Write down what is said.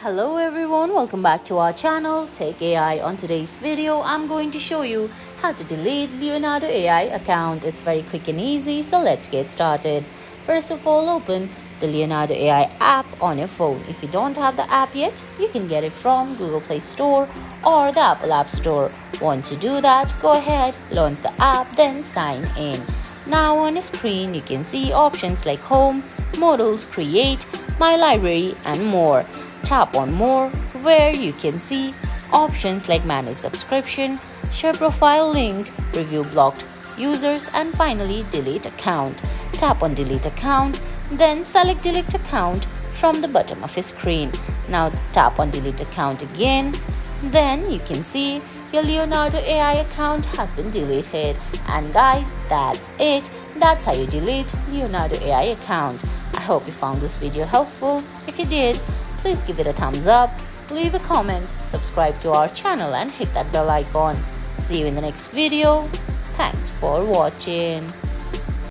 Hello everyone, welcome back to our channel Tech AI. On today's video, I'm going to show you how to delete Leonardo AI account. It's very quick and easy, so let's get started. First of all, open the Leonardo AI app on your phone. If you don't have the app yet, you can get it from Google Play Store or the Apple App Store. Once you do that, go ahead, launch the app, then sign in. Now on the screen, you can see options like Home, Models, Create, My Library, and more. Tap on More, where you can see options like Manage Subscription, Share Profile Link, Review Blocked Users, and finally Delete Account. Tap on Delete Account, then select Delete Account from the bottom of your screen. Now tap on Delete Account again. Then you can see your Leonardo AI account has been deleted. And guys, that's it. That's how you delete Leonardo AI account. I hope you found this video helpful. If you did, please give it a thumbs up, leave a comment, subscribe to our channel and hit that bell icon. See you in the next video. Thanks for watching.